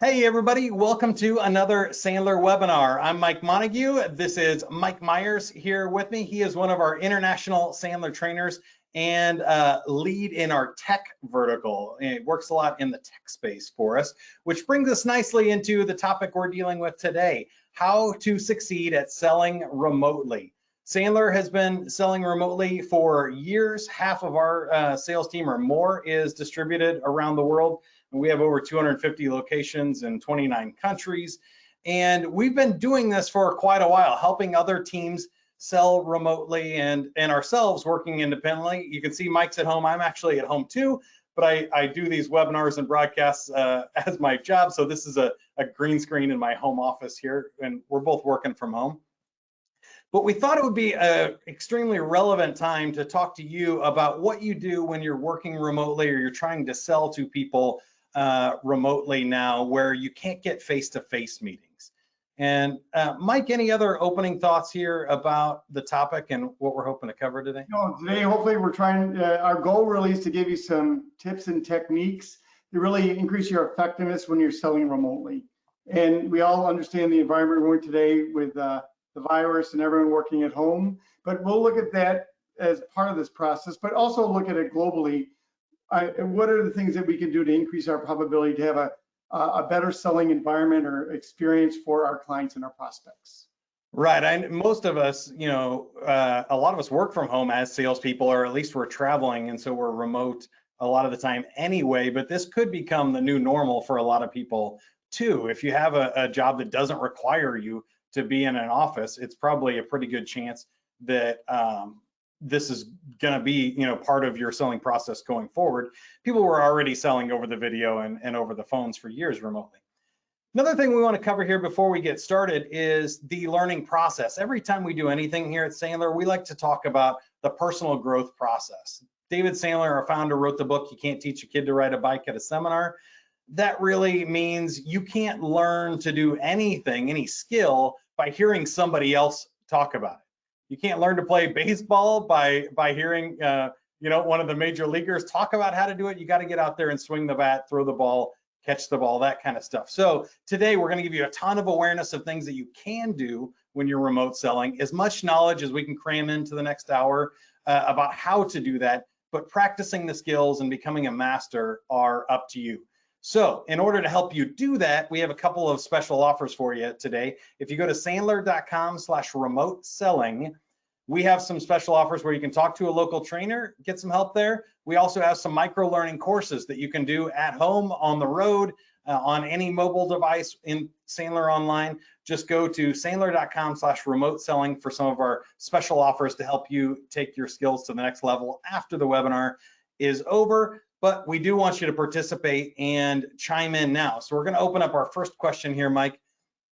Hey everybody, welcome to another Sandler webinar. I'm Mike Montague. This is Mike Myers here with me. He is one of our international Sandler trainers and lead in our tech vertical. And it works a lot in the tech space for us, which brings us nicely into the topic we're dealing with today, how to succeed at selling remotely. Sandler has been selling remotely for years. Half of our sales team or more is distributed around the world. We have over 250 locations in 29 countries. And we've been doing this for quite a while, helping other teams sell remotely and ourselves working independently. You can see Mike's at home. I'm actually at home too, but I do these webinars and broadcasts as my job. So this is a green screen in my home office here, and we're both working from home. But we thought it would be an extremely relevant time to talk to you about what you do when you're working remotely or you're trying to sell to people remotely now where you can't get face-to-face meetings. And Mike, any other opening thoughts here about the topic and what we're hoping to cover today? Today, hopefully we're trying, our goal really is to give you some tips and techniques to really increase your effectiveness when you're selling remotely. And we all understand the environment we're in today with the virus and everyone working at home, but we'll look at that as part of this process, but also look at it globally. What are the things that we can do to increase our probability to have a better selling environment or experience for our clients and our prospects? Right. Most of us, a lot of us work from home as salespeople, or at least we're traveling, and so we're remote a lot of the time anyway. But this could become the new normal for a lot of people too. If you have a job that doesn't require you to be in an office, it's probably a pretty good chance that this is going to be, part of your selling process going forward. People were already selling over the video and over the phones for years remotely. Another thing we want to cover here before we get started is the learning process. Every time we do anything here at Sandler, we like to talk about the personal growth process. David Sandler, our founder, wrote the book, You Can't Teach a Kid to Ride a Bike at a Seminar. That really means you can't learn to do anything, any skill, by hearing somebody else talk about it. You can't learn to play baseball by hearing one of the major leaguers talk about how to do it. You got to get out there and swing the bat, throw the ball, catch the ball, that kind of stuff. So today we're going to give you a ton of awareness of things that you can do when you're remote selling, as much knowledge as we can cram into the next hour about how to do that, but practicing the skills and becoming a master are up to you. So in order to help you do that, we have a couple of special offers for you today. If you go to sandler.com/remote selling, we have some special offers where you can talk to a local trainer, get some help there. We also have some micro learning courses that you can do at home, on the road, on any mobile device in Sandler Online. Just go to sandler.com/remote selling for some of our special offers to help you take your skills to the next level after the webinar is over. But we do want you to participate and chime in now. So we're going to open up our first question here, Mike.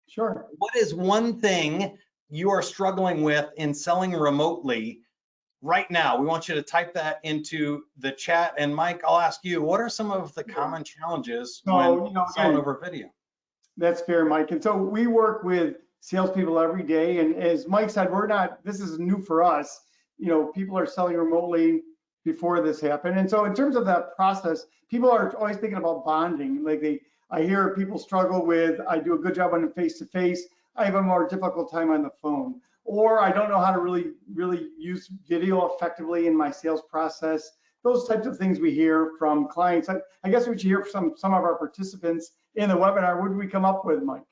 Sure. What is one thing you are struggling with in selling remotely right now? We want you to type that into the chat. And Mike, I'll ask you, what are some of the common challenges when selling over video? That's fair, Mike. And so we work with salespeople every day. And as Mike said, this is new for us. People are selling remotely before this happened. And so in terms of that process, people are always thinking about bonding. I hear people struggle with, I do a good job on the face-to-face, I have a more difficult time on the phone, or I don't know how to really use video effectively in my sales process. Those types of things we hear from clients. I guess we should hear from some of our participants in the webinar. What did we come up with, Mike?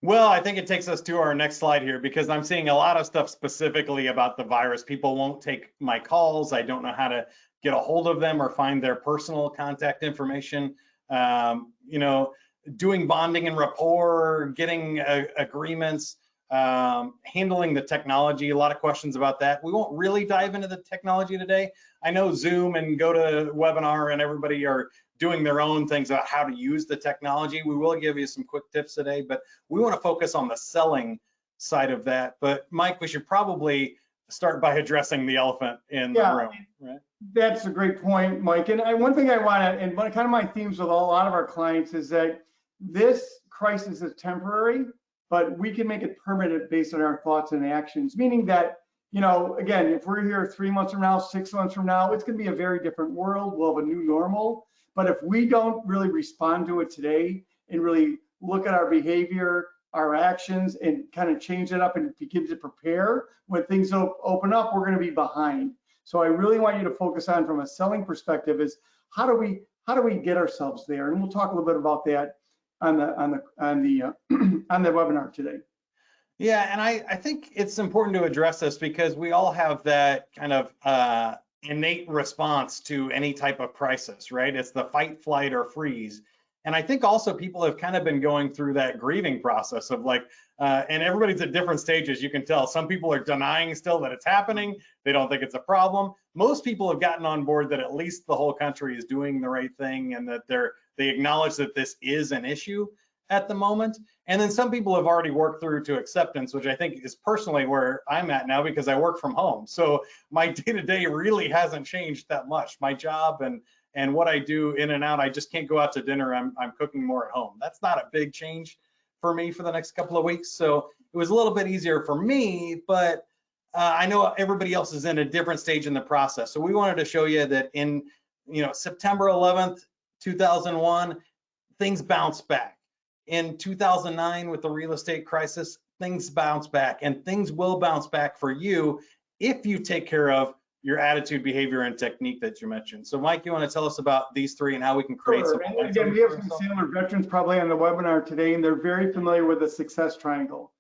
Well, I think it takes us to our next slide here, because I'm seeing a lot of stuff specifically about the virus. People won't take my calls. I don't know how to get a hold of them or find their personal contact information. Doing bonding and rapport, getting agreements, handling the technology, a lot of questions about that. We won't really dive into the technology today. I know Zoom and GoToWebinar and everybody are doing their own things about how to use the technology. We will give you some quick tips today, but we want to focus on the selling side of that. But Mike, we should probably start by addressing the elephant in the room, right? That's a great point, Mike. And one thing I want to, and kind of my themes with a lot of our clients is that this crisis is temporary, but we can make it permanent based on our thoughts and actions, meaning that, again, if we're here 3 months from now, 6 months from now, it's going to be a very different world. We'll have a new normal. But if we don't really respond to it today and really look at our behavior, our actions, and kind of change it up and begin to prepare. When things open up, we're going to be behind. So I really want you to focus on, from a selling perspective, is how do we get ourselves there? And we'll talk a little bit about that on the webinar today. Yeah, and I think it's important to address this because we all have that kind of innate response to any type of crisis, right? It's the fight, flight, or freeze. And I think also people have kind of been going through that grieving process of like, and everybody's at different stages. You can tell some people are denying still that it's happening. They don't think it's a problem. Most people have gotten on board that at least the whole country is doing the right thing and that they acknowledge that this is an issue at the moment. And then some people have already worked through to acceptance, which I think is personally where I'm at now because I work from home. So my day-to-day really hasn't changed that much. My job and what I do in and out, I just can't go out to dinner. I'm cooking more at home. That's not a big change for me for the next couple of weeks. So it was a little bit easier for me, but I know everybody else is in a different stage in the process. So we wanted to show you that in September 11th, 2001, things bounced back. In 2009, with the real estate crisis, things bounced back, and things will bounce back for you if you take care of your attitude, behavior, and technique that you mentioned. So Mike, you want to tell us about these three and how we can create some momentum? Again, we have some Sandler veterans probably on the webinar today, and they're very familiar with the success triangle.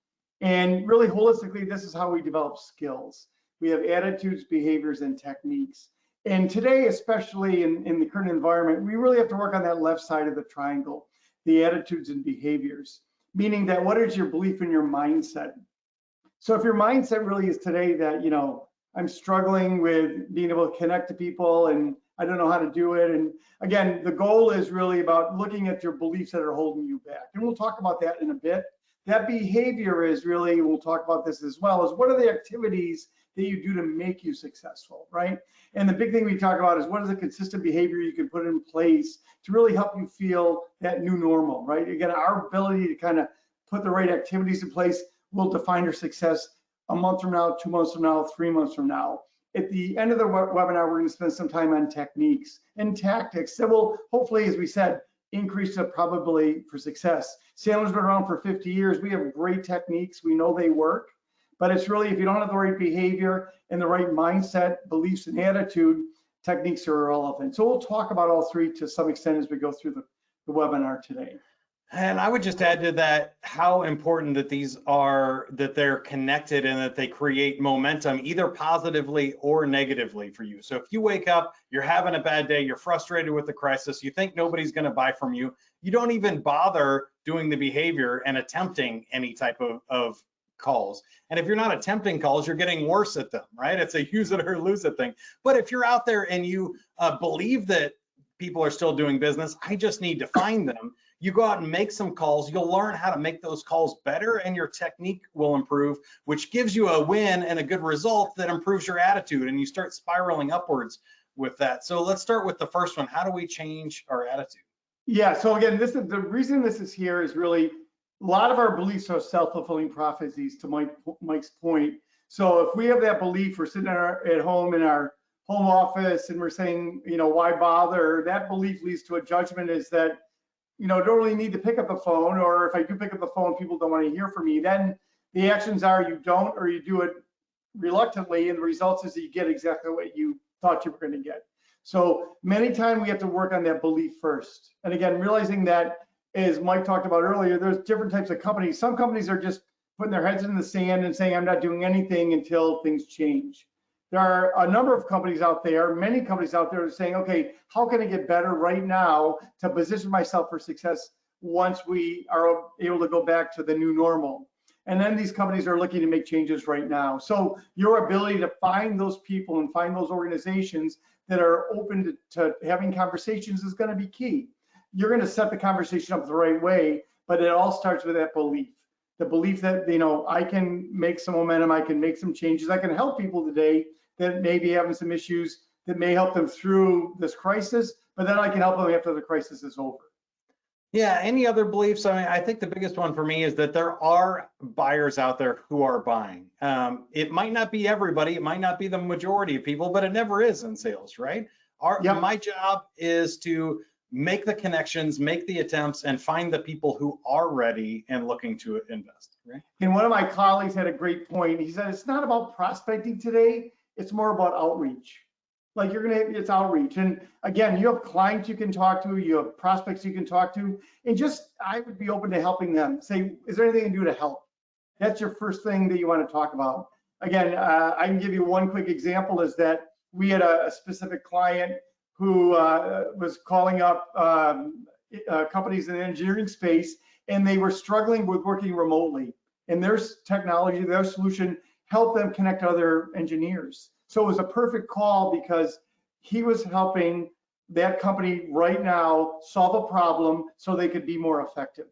And really holistically, this is how we develop skills. We have attitudes, behaviors, and techniques. And today, especially in the current environment, we really have to work on that left side of the triangle, the attitudes and behaviors, meaning that what is your belief in your mindset? So if your mindset really is today that, I'm struggling with being able to connect to people and I don't know how to do it. And again, the goal is really about looking at your beliefs that are holding you back. And we'll talk about that in a bit. That behavior is really, we'll talk about this as well, is what are the activities that you do to make you successful, right? And the big thing we talk about is what is the consistent behavior you can put in place to really help you feel that new normal, right? Again, our ability to kind of put the right activities in place will define your success a month from now, 2 months from now, 3 months from now. At the end of the webinar, we're going to spend some time on techniques and tactics that will hopefully, as we said, increase the probability for success. Sandler's been around for 50 years. We have great techniques. We know they work, but it's really, if you don't have the right behavior and the right mindset, beliefs, and attitude, techniques are irrelevant. So we'll talk about all three to some extent as we go through the webinar today. And I would just add to that how important that these are, that they're connected and that they create momentum either positively or negatively for you. So if you wake up, you're having a bad day, you're frustrated with the crisis, you think nobody's going to buy from you, you don't even bother doing the behavior and attempting any type of calls. And if you're not attempting calls, you're getting worse at them, right? It's a use it or lose it thing. But if you're out there and you believe that people are still doing business, I just need to find them. You go out and make some calls, you'll learn how to make those calls better and your technique will improve, which gives you a win and a good result that improves your attitude and you start spiraling upwards with that. So let's start with the first one. How do we change our attitude? Yeah, so again, this is the reason this is here is really a lot of our beliefs are self-fulfilling prophecies, to Mike's point. So if we have that belief, we're sitting at home in our home office and we're saying, why bother? That belief leads to a judgment is that, don't really need to pick up the phone, or if I do pick up the phone, people don't want to hear from me. Then the actions are you don't, or you do it reluctantly, and the results is that you get exactly what you thought you were going to get. So many times we have to work on that belief first. And again, realizing that, as Mike talked about earlier, there's different types of companies. Some companies are just putting their heads in the sand and saying, I'm not doing anything until things change. There are a number of companies out there, many companies out there are saying, okay, how can I get better right now to position myself for success once we are able to go back to the new normal? And then these companies are looking to make changes right now. So your ability to find those people and find those organizations that are open to having conversations is going to be key. You're going to set the conversation up the right way, but it all starts with that belief. The belief that, I can make some momentum, I can make some changes, I can help people today that may be having some issues that may help them through this crisis, but then I can help them after the crisis is over. Yeah, any other beliefs? I think the biggest one for me is that there are buyers out there who are buying. It might not be everybody, it might not be the majority of people, but it never is in sales, right? My job is to make the connections, make the attempts, and find the people who are ready and looking to invest, right? And one of my colleagues had a great point. He said, it's not about prospecting today, it's more about outreach. Like it's outreach. And again, you have clients you can talk to, you have prospects you can talk to, and just, I would be open to helping them. Say, is there anything I can do to help? That's your first thing that you want to talk about. Again, I can give you one quick example is that we had a specific client who was calling up companies in the engineering space, and they were struggling with working remotely. And their technology, their solution helped them connect to other engineers. So it was a perfect call because he was helping that company right now solve a problem so they could be more effective.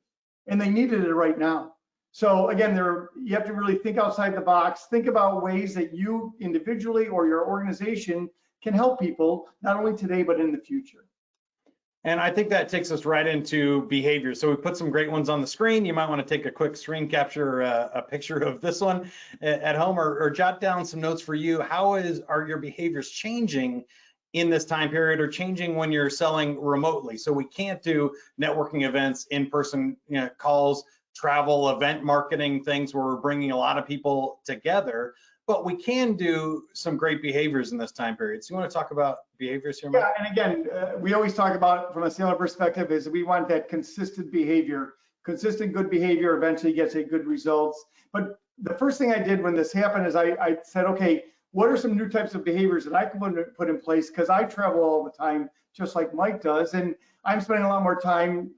And they needed it right now. So again, you have to really think outside the box, think about ways that you individually or your organization can help people, not only today, but in the future. And I think that takes us right into behavior. So we put some great ones on the screen. You might want to take a quick screen capture, a picture of this one at home, or jot down some notes for you. How are your behaviors changing in this time period, or changing when you're selling remotely? So we can't do networking events, in-person calls, travel, event marketing, things where we're bringing a lot of people together, but we can do some great behaviors in this time period. So you want to talk about behaviors here, Mike? Yeah, and again, we always talk about from a seller perspective is we want that consistent behavior. Consistent good behavior eventually gets a good results. But the first thing I did when this happened is I said, okay, what are some new types of behaviors that I can put in place? Because I travel all the time, just like Mike does, and I'm spending a lot more time,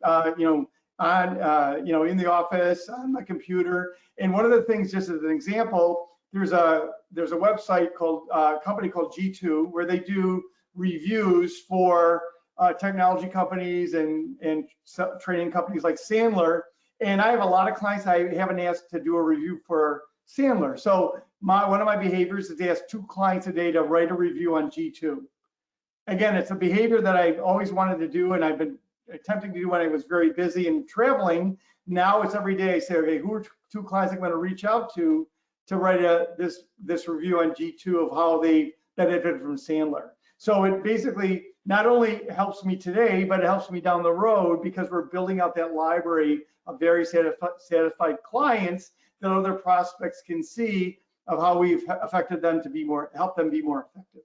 in the office, on my computer. And one of the things, just as an example, there's a website called company called G2 where they do reviews for technology companies and training companies like Sandler. And I have a lot of clients I haven't asked to do a review for Sandler. So one of my behaviors is to ask 2 clients a day to write a review on G2. Again, it's a behavior that I've always wanted to do, and I've been attempting to do when I was very busy and traveling. Now it's every day I say, okay, who are 2 clients I'm going to reach out to write this review on G2 of how they benefited from Sandler. So it basically not only helps me today, but it helps me down the road because we're building out that library of very satisfied clients that other prospects can see of how we've affected them to help them be more effective.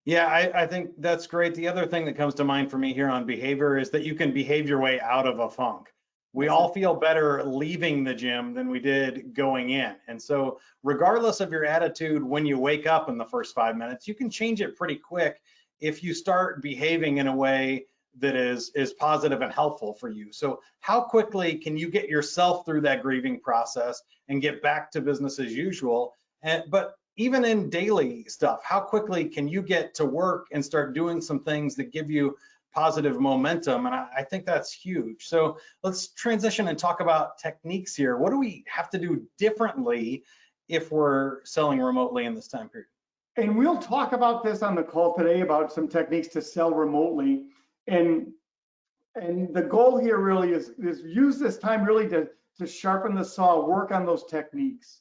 Yeah, I think that's great. The other thing that comes to mind for me here on behavior is that you can behave your way out of a funk. We all feel better leaving the gym than we did going in. And so regardless of your attitude when you wake up in the first 5 minutes, you can change it pretty quick if you start behaving in a way that is positive and helpful for you. So how quickly can you get yourself through that grieving process and get back to business as usual? But even in daily stuff, how quickly can you get to work and start doing some things that give you positive momentum? And I think that's huge. So let's transition and talk about techniques here. What do we have to do differently if we're selling remotely in this time period? And we'll talk about this on the call today about some techniques to sell remotely. And the goal here really is use this time really to sharpen the saw, work on those techniques.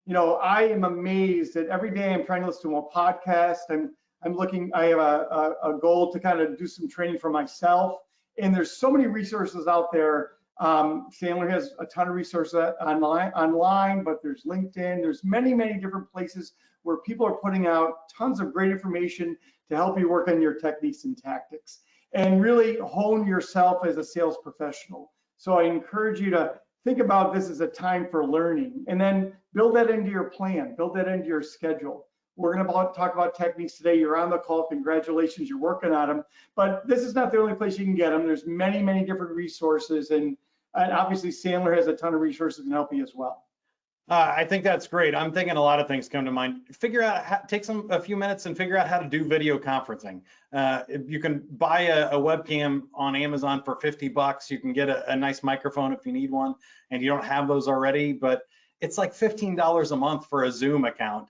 I am amazed that every day I'm trying to listen to a podcast. I have a goal to kind of do some training for myself. And there's so many resources out there. Sandler has a ton of resources online, but there's LinkedIn. There's many, many different places where people are putting out tons of great information to help you work on your techniques and tactics and really hone yourself as a sales professional. So I encourage you to think about this as a time for learning and then build that into your plan, build that into your schedule. We're going to talk about techniques today. You're on the call. Congratulations, you're working on them. But this is not the only place you can get them. There's many, many different resources. And obviously, Sandler has a ton of resources that can help you as well. I think that's great. I'm thinking a lot of things come to mind. Figure out, take a few minutes and figure out how to do video conferencing. You can buy a webcam on Amazon for $50. You can get a nice microphone if you need one, and you don't have those already, but it's like $15 a month for a Zoom account.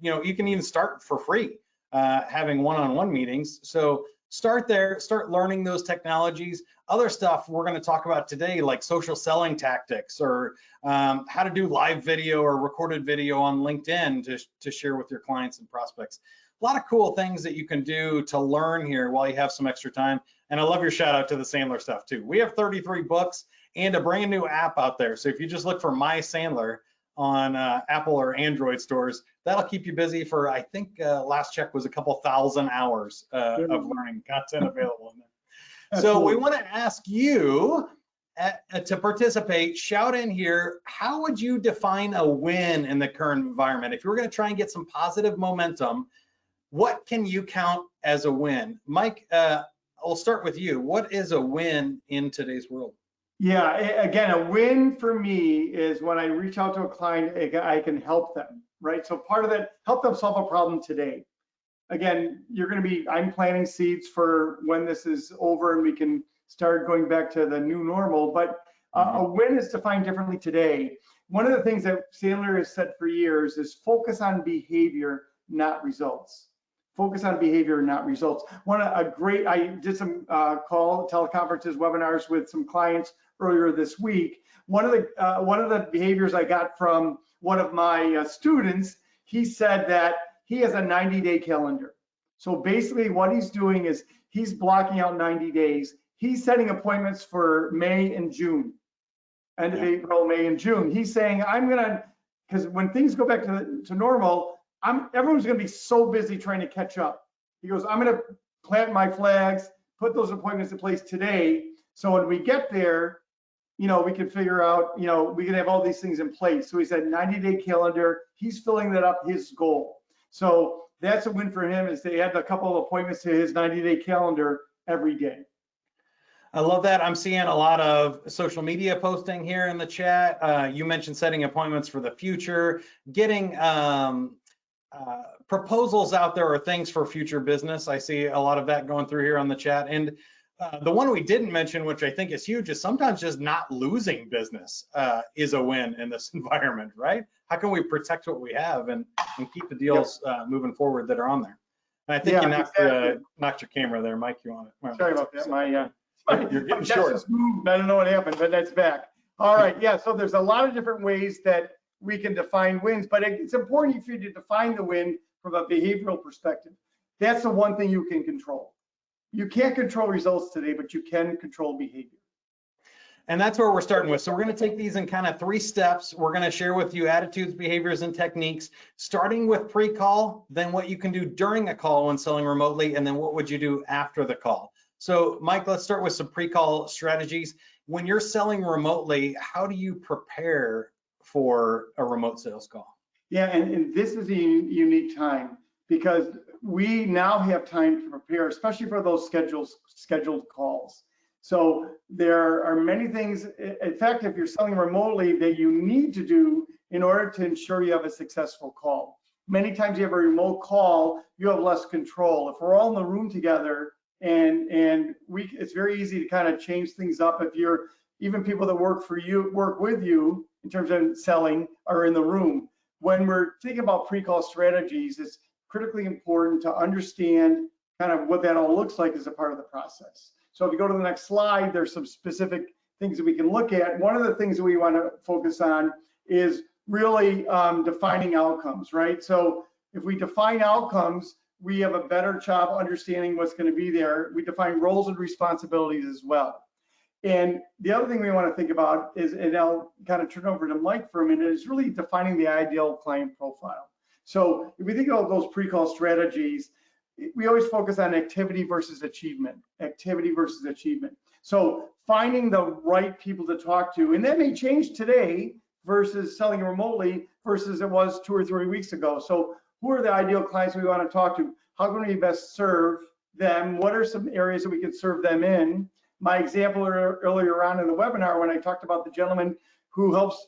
You can even start for free, having one-on-one meetings. So start there, start learning those technologies. Other stuff we're going to talk about today, like social selling tactics, or how to do live video or recorded video on LinkedIn to share with your clients and prospects. A lot of cool things that you can do to learn here while you have some extra time. And I love your shout out to the Sandler stuff too. We have 33 books and a brand new app out there. So if you just look for My Sandler on Apple or Android stores, that'll keep you busy for, I think last check was a couple thousand hours of learning content available in there. So we want to ask you to participate, shout in here, how would you define a win in the current environment? If you were going to try and get some positive momentum, what can you count as a win? Mike, I'll start with you. What is a win in today's world? Yeah, again, a win for me is when I reach out to a client, I can help them, right? So part of that, help them solve a problem today. Again, I'm planting seeds for when this is over and we can start going back to the new normal, but a win is defined differently today. One of the things that Sandler has said for years is focus on behavior, not results. Focus on behavior, not results. I did some teleconferences, webinars with some clients earlier this week. One of the behaviors I got from one of my students, he said that he has a 90-day calendar. So basically what he's doing is he's blocking out 90 days. He's setting appointments for May and June, end of April, May and June. He's saying, because when things go back to normal, everyone's going to be so busy trying to catch up. He goes, I'm going to plant my flags, put those appointments in place today. So when we get there, we can figure out, we can have all these things in place. So he said 90-day calendar, he's filling that up his goal. So that's a win for him, is they add a couple of appointments to his 90-day calendar every day. I love that. I'm seeing a lot of social media posting here in the chat. You mentioned setting appointments for the future, getting proposals out there or things for future business. I see a lot of that going through here on the chat. And the one we didn't mention, which I think is huge, is sometimes just not losing business is a win in this environment, right? How can we protect what we have and keep the deals moving forward that are on there? And I think you knocked your camera there, Mike. You want it? Sorry about that. You're getting short. I don't know what happened, but that's back. All right, yeah, so there's a lot of different ways that we can define wins, but it's important for you to define the win from a behavioral perspective. That's the one thing you can control. You can't control results today, but you can control behavior. And that's where we're starting with. So we're going to take these in kind of 3 steps. We're going to share with you attitudes, behaviors, and techniques, starting with pre-call, then what you can do during a call when selling remotely, and then what would you do after the call. So Mike, let's start with some pre-call strategies. When you're selling remotely, how do you prepare for a remote sales call? Yeah, and this is a unique time because we now have time to prepare, especially for those scheduled calls. So there are many things, in fact, if you're selling remotely, that you need to do in order to ensure you have a successful call. Many times you have a remote call, you have less control. If we're all in the room together, and it's very easy to kind of change things up if you're, even people that work with you in terms of selling are in the room. When we're thinking about pre-call strategies, it's critically important to understand kind of what that all looks like as a part of the process. So if you go to the next slide, there's some specific things that we can look at. One of the things that we want to focus on is really defining outcomes, right? So if we define outcomes, we have a better job understanding what's going to be there. We define roles and responsibilities as well. And the other thing we want to think about is, and I'll kind of turn over to Mike for a minute, is really defining the ideal client profile. So if we think about those pre-call strategies, we always focus on activity versus achievement, So finding the right people to talk to, and that may change today versus selling remotely versus it was 2 or 3 weeks ago. So who are the ideal clients we want to talk to? How can we best serve them? What are some areas that we can serve them in? My example earlier on in the webinar when I talked about the gentleman who helps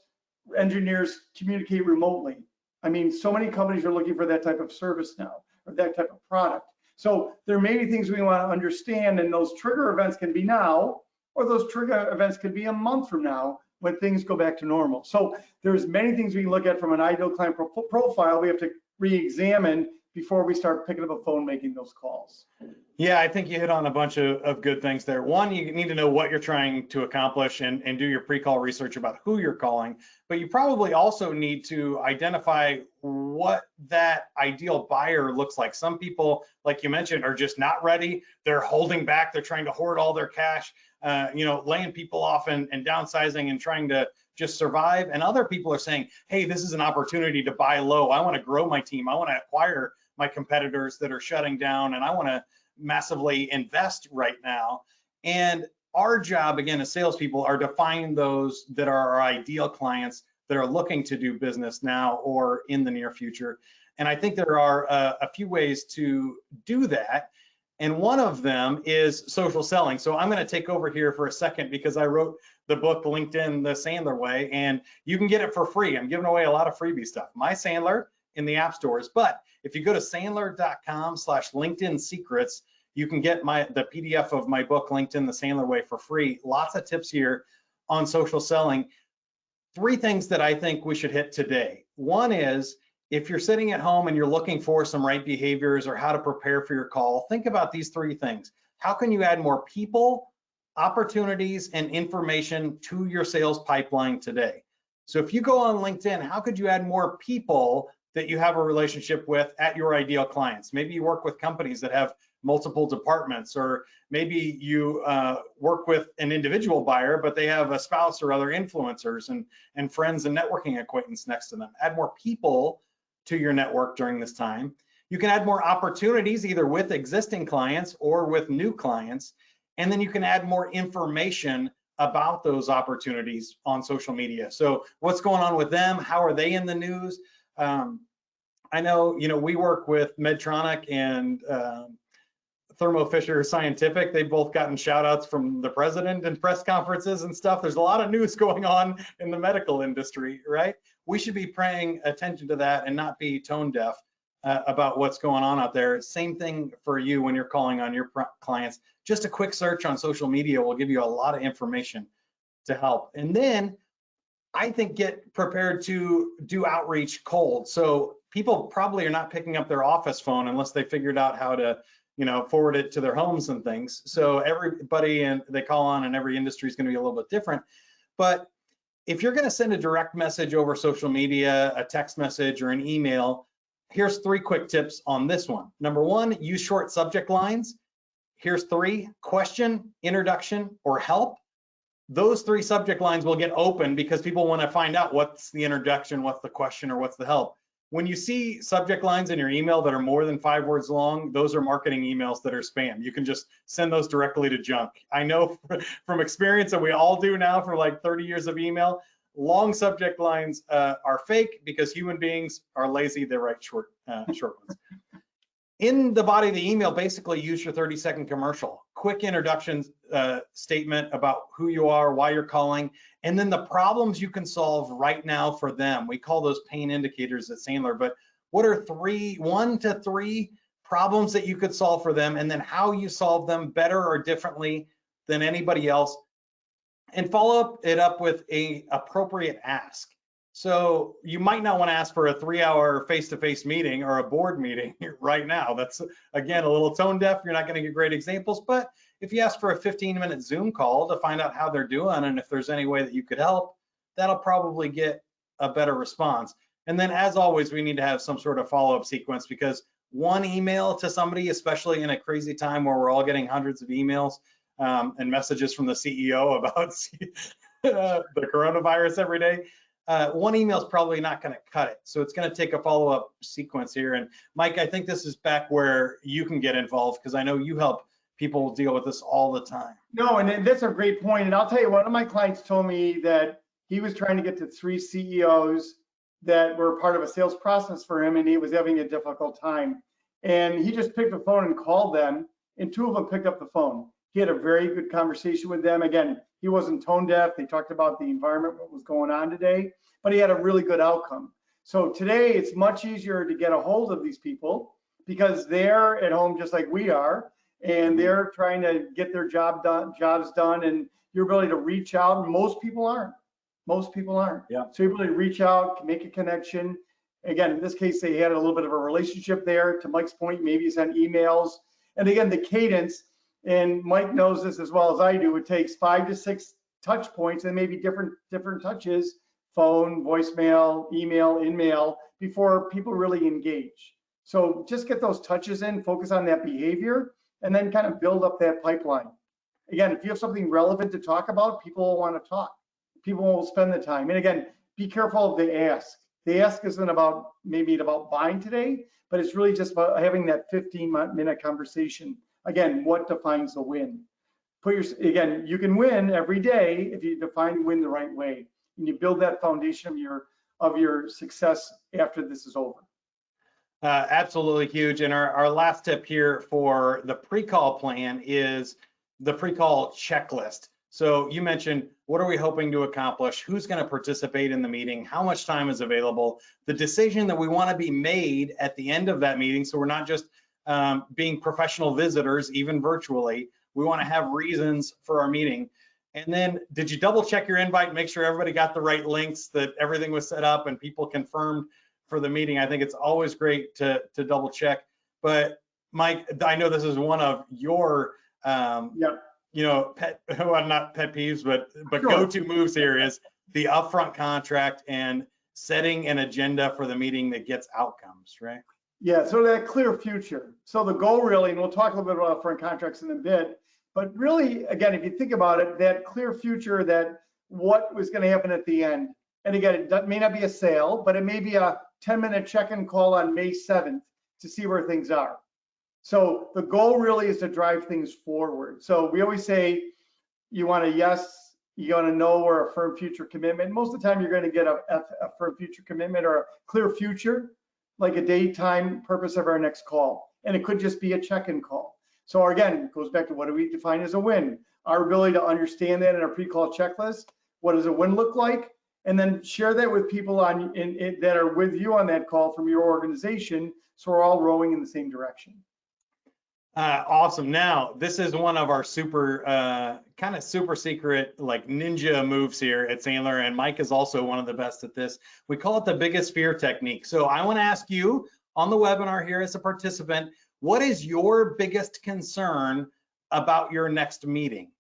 engineers communicate remotely. I mean, so many companies are looking for that type of service now, or that type of product. So there may be things we want to understand, and those trigger events can be now, or those trigger events could be a month from now when things go back to normal. So there's many things we can look at from an ideal client profile. We have to re-examine before we start picking up a phone, making those calls. Yeah, I think you hit on a bunch of good things there. One, you need to know what you're trying to accomplish and do your pre-call research about who you're calling, but you probably also need to identify what that ideal buyer looks like. Some people, like you mentioned, are just not ready. They're holding back. They're trying to hoard all their cash, laying people off and downsizing and trying to just survive. And other people are saying, hey, this is an opportunity to buy low. I want to grow my team. I want to acquire my competitors that are shutting down, and I want to massively invest right now. And our job, again, as salespeople, are to find those that are our ideal clients that are looking to do business now or in the near future. And I think there are a few ways to do that. And one of them is social selling. So I'm going to take over here for a second because I wrote the book, LinkedIn, The Sandler Way, and you can get it for free. I'm giving away a lot of freebie stuff. My Sandler in the app stores. But if you go to sandler.com/LinkedIn secrets, you can get the PDF of my book, LinkedIn, The Sandler Way, for free. Lots of tips here on social selling. 3 things that I think we should hit today. One is, if you're sitting at home and you're looking for some right behaviors or how to prepare for your call, think about these 3 things. How can you add more people, opportunities, and information to your sales pipeline today? So if you go on LinkedIn, how could you add more people that you have a relationship with at your ideal clients? Maybe you work with companies that have multiple departments, or maybe you work with an individual buyer, but they have a spouse or other influencers and friends and networking acquaintance next to them. Add more people to your network during this time. You can add more opportunities either with existing clients or with new clients. And then you can add more information about those opportunities on social media. So what's going on with them? How are they in the news? I know, we work with Medtronic and Thermo Fisher Scientific. They've both gotten shout outs from the president in press conferences and stuff. There's a lot of news going on in the medical industry, right? We should be paying attention to that and not be tone deaf about what's going on out there. Same thing for you when you're calling on your clients. Just a quick search on social media will give you a lot of information to help. And then I think get prepared to do outreach cold. So people probably are not picking up their office phone unless they figured out how to, forward it to their homes and things. So everybody and they call on in every industry is going to be a little bit different. But if you're going to send a direct message over social media, a text message, or an email, here's 3 quick tips on this one. Number 1, use short subject lines. Here's 3: question, introduction, or help. Those 3 subject lines will get open because people want to find out what's the introduction, what's the question, or what's the help. When you see subject lines in your email that are more than 5 words long, those are marketing emails that are spam. You can just send those directly to junk. I know from experience, and we all do now for like 30 years of email, long subject lines are fake because human beings are lazy. They write short ones. In the body of the email, basically use your 30-second commercial, quick introduction statement about who you are, why you're calling, and then the problems you can solve right now for them. We call those pain indicators at Sandler, but what are 1 to 3 problems that you could solve for them, and then how you solve them better or differently than anybody else, and follow it up with a appropriate ask. So you might not want to ask for a 3-hour face-to-face meeting or a board meeting right now. That's, again, a little tone deaf. You're not going to get great examples. But if you ask for a 15-minute Zoom call to find out how they're doing and if there's any way that you could help, that'll probably get a better response. And then, as always, we need to have some sort of follow-up sequence, because one email to somebody, especially in a crazy time where we're all getting hundreds of emails and messages from the CEO about the coronavirus every day, one email is probably not going to cut it. So it's going to take a follow-up sequence here. And Mike, I think this is back where you can get involved, because I know you help people deal with this all the time. No, and that's a great point. And I'll tell you, one of my clients told me that he was trying to get to 3 CEOs that were part of a sales process for him, and he was having a difficult time. And he just picked the phone and called them, and 2 of them picked up the phone. He had a very good conversation with them. Again, he wasn't tone deaf. They talked about the environment, what was going on today, but he had a really good outcome. So today it's much easier to get a hold of these people because they're at home just like we are, and they're trying to get their jobs done, and your ability to reach out. And most people aren't. Yeah. So your ability to reach out, make a connection, Again, in this case, they had a little bit of a relationship there. To Mike's point, maybe send emails. And again, the cadence, and Mike knows this as well as I do, it takes 5 to 6 touch points and maybe different touches, phone, voicemail, email, in-mail, before people really engage. So just get those touches in, focus on that behavior, and then kind of build up that pipeline. Again, if you have something relevant to talk about, people will want to talk. People will spend the time. And again, be careful of the ask. The ask isn't about maybe about buying today, but it's really just about having that 15-minute conversation. Again, what defines the win? Again, you can win every day if you define win the right way, and you build that foundation of your success after this is over. Absolutely huge. And our last tip here for the pre-call plan is the pre-call checklist. So you mentioned, what are we hoping to accomplish? Who's going to participate in the meeting? How much time is available? The decision that we want to be made at the end of that meeting. So we're not just being professional visitors, even virtually. We want to have reasons for our meeting. And then, did you double check your invite, make sure everybody got the right links, that everything was set up and people confirmed for the meeting? I think it's always great to double check. But Mike, I know this is one of your well, not pet peeves, but sure, go-to moves here is the upfront contract and setting an agenda for the meeting that gets outcomes, right? Yeah, so that clear future. So the goal really, and we'll talk a little bit about upfront contracts in a bit, but really, again, if you think about it, that clear future, that what was going to happen at the end. And again, it may not be a sale, but it may be a 10-minute check-in call on May 7th to see where things are. So the goal really is to drive things forward. So we always say you want a yes, you want to know, or a firm future commitment. Most of the time you're going to get a firm future commitment or a clear future, like a date, time, purpose of our next call. And it could just be a check-in call. So again, it goes back to what do we define as a win? Our ability to understand that in our pre-call checklist. What does a win look like? And then share that with people that are with you on that call from your organization, so we're all rowing in the same direction. Awesome. Now, this is one of our super kind of super secret, like ninja moves here at Sandler, and Mike is also one of the best at this. We call it the biggest fear technique. So I want to ask you on the webinar here as a participant, what is your biggest concern about your next meeting?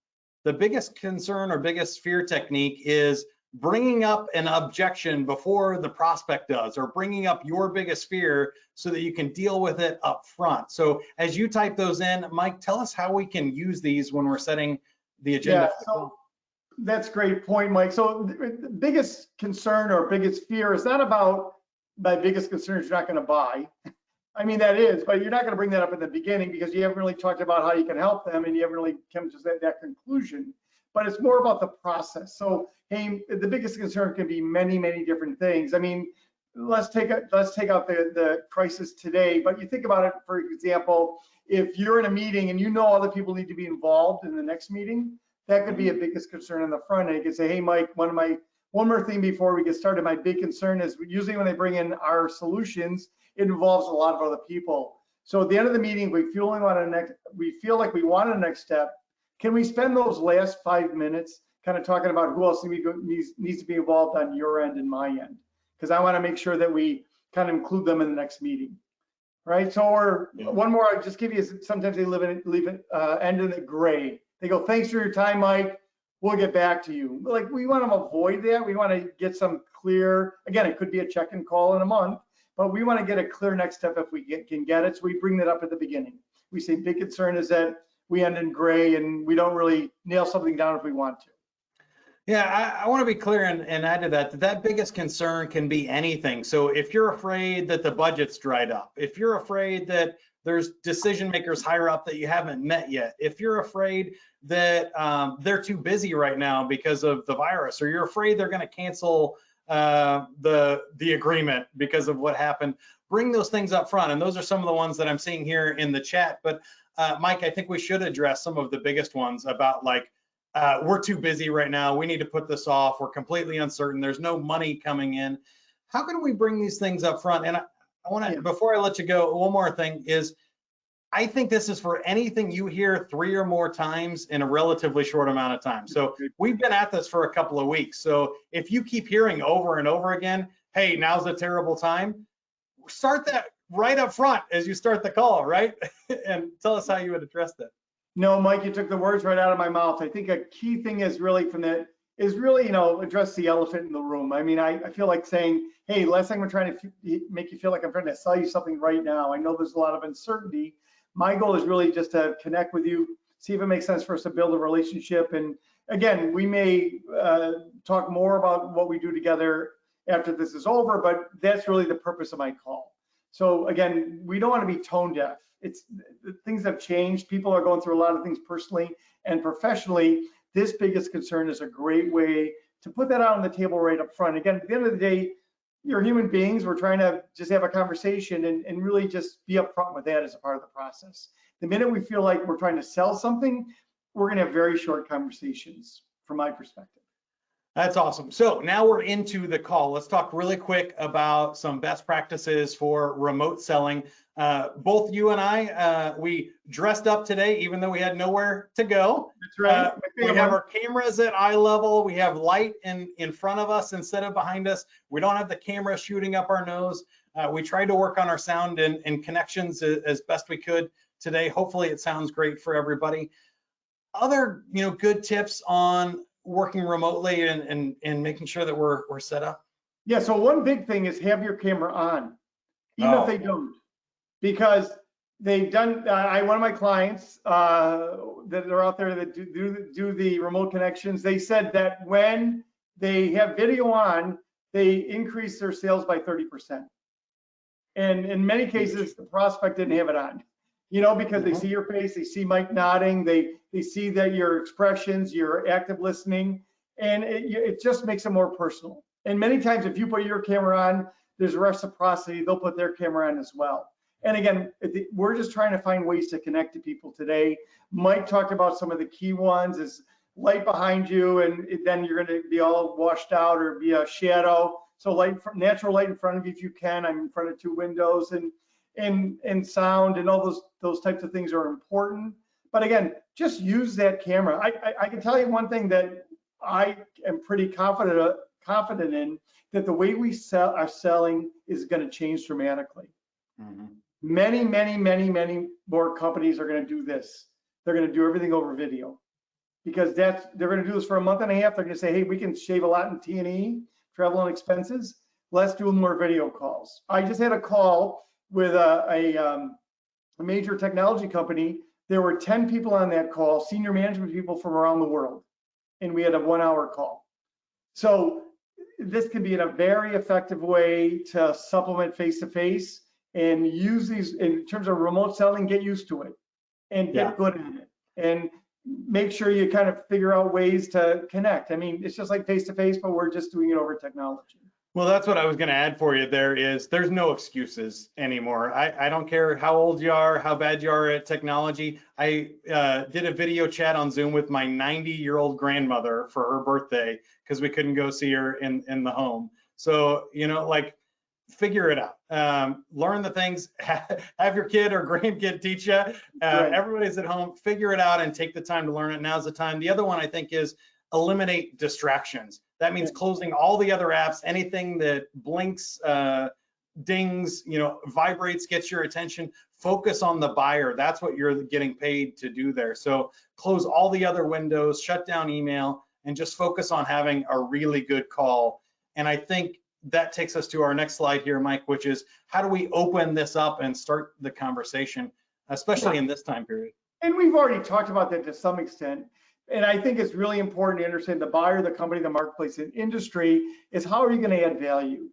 The biggest concern or biggest fear technique is bringing up an objection before the prospect does, or bringing up your biggest fear so that you can deal with it up front. So as you type those in, Mike, tell us how we can use these when we're setting the agenda. Yeah, so that's a great point, Mike. So the biggest concern or biggest fear is not about my biggest concern is you're not going to buy. I mean, that is, but you're not going to bring that up in the beginning because you haven't really talked about how you can help them and you haven't really come to that conclusion. But it's more about the process. So, hey, the biggest concern can be many, many different things. I mean, let's take out the crisis today. But you think about it, for example, if you're in a meeting and you know other people need to be involved in the next meeting, that could be a biggest concern in the front end. You could say, hey, Mike, one more thing before we get started. My big concern is usually when they bring in our solutions, it involves a lot of other people. So at the end of the meeting, we feel like we want a next step. Can we spend those last 5 minutes kind of talking about who else needs to be involved on your end and my end? Because I want to make sure that we kind of include them in the next meeting, right? So, one more, I'll just give you, sometimes they end in the gray. They go, thanks for your time, Mike. We'll get back to you. Like, we want to avoid that. We want to get some clear, again, it could be a check-in call in a month, but we want to get a clear next step if we can get it. So we bring that up at the beginning. We say big concern is that we end in gray and we don't really nail something down if we want to. Yeah, I want to be clear and add to that biggest concern can be anything. So if you're afraid that the budget's dried up, if you're afraid that there's decision makers higher up that you haven't met yet, if you're afraid that they're too busy right now because of the virus, or you're afraid they're going to cancel the agreement because of what happened, bring those things up front. And those are some of the ones that I'm seeing here in the chat. But Mike, I think we should address some of the biggest ones about, like, we're too busy right now. We need to put this off. We're completely uncertain. There's no money coming in. How can we bring these things up front? And I want to, before I let you go, one more thing is, I think this is for anything you hear 3 or more times in a relatively short amount of time. So we've been at this for a couple of weeks. So if you keep hearing over and over again, hey, now's a terrible time, start that right up front as you start the call, right? And tell us how you would address that. No, Mike, you took the words right out of my mouth. I think a key thing is really from that is really, address the elephant in the room. I mean, I feel like saying, hey, last thing I'm trying to make you feel like I'm trying to sell you something right now. I know there's a lot of uncertainty. My goal is really just to connect with you, see if it makes sense for us to build a relationship. And again, we may talk more about what we do together after this is over, but that's really the purpose of my call. So again, we don't want to be tone deaf. Things have changed. People are going through a lot of things personally and professionally. This biggest concern is a great way to put that out on the table right up front. Again, at the end of the day, you're human beings. We're trying to just have a conversation and really just be upfront with that as a part of the process. The minute we feel like we're trying to sell something, we're going to have very short conversations from my perspective. That's awesome. So now we're into the call. Let's talk really quick about some best practices for remote selling. Both you and I, we dressed up today, even though we had nowhere to go. That's right. We have our cameras at eye level. We have light in front of us instead of behind us. We don't have the camera shooting up our nose. We tried to work on our sound and connections as best we could today. Hopefully it sounds great for everybody. Other, good tips on working remotely and making sure that we're set up? Yeah, so one big thing is have your camera on, even if they don't, because they've done, one of my clients that are out there that do the remote connections, they said that when they have video on, they increase their sales by 30%. And in many cases, the prospect didn't have it on, because they see your face, they see Mike nodding, they see that your expressions, your active listening, and it just makes it more personal. And many times, if you put your camera on, there's reciprocity, they'll put their camera on as well. And again, we're just trying to find ways to connect to people today. Mike talked about some of the key ones is light behind you, and then you're going to be all washed out or be a shadow. So natural light in front of you if you can. I'm in front of two windows, and sound and all those types of things are important. But again, just use that camera. I can tell you one thing that I am pretty confident in, that the way we are selling is going to change dramatically. Mm-hmm. Many more companies are going to do this. They're going to do everything over video, because they're going to do this for a month and a half. They're going to say, hey, we can shave a lot in T&E, travel and expenses. Let's do more video calls. I just had a call with a major technology company. There were 10 people on that call, senior management people from around the world, and we had a 1-hour call. So this can be in a very effective way to supplement face-to-face and use these in terms of remote selling. Get used to it and get good at it, and make sure you kind of figure out ways to connect. I mean, it's just like face-to-face, but we're just doing it over technology. Well, that's what I was going to add for you. There's no excuses anymore. I don't care how old you are, how bad you are at technology. I did a video chat on Zoom with my 90-year-old grandmother for her birthday because we couldn't go see her in the home. So, figure it out. Learn the things, have your kid or grandkid teach you. Everybody's at home, figure it out and take the time to learn it. Now's the time. The other one I think is eliminate distractions. That means closing all the other apps, anything that blinks, dings, vibrates, gets your attention. Focus on the buyer. That's what you're getting paid to do there. So close all the other windows, shut down email, and just focus on having a really good call. And I think that takes us to our next slide here, Mike, which is how do we open this up and start the conversation, especially in this time period? And we've already talked about that to some extent. And I think it's really important to understand the buyer, the company, the marketplace, and industry is how are you going to add value,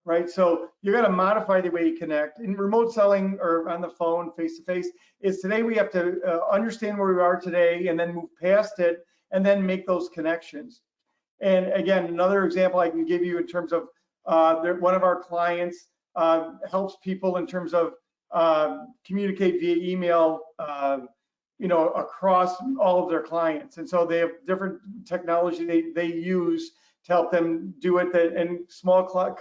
right? So you're going to modify the way you connect. In remote selling or on the phone, face-to-face, is today we have to understand where we are today and then move past it and then make those connections. And again, another example I can give you in terms of one of our clients helps people in terms of communicate via email across all of their clients. And so they have different technology they use to help them do it, and small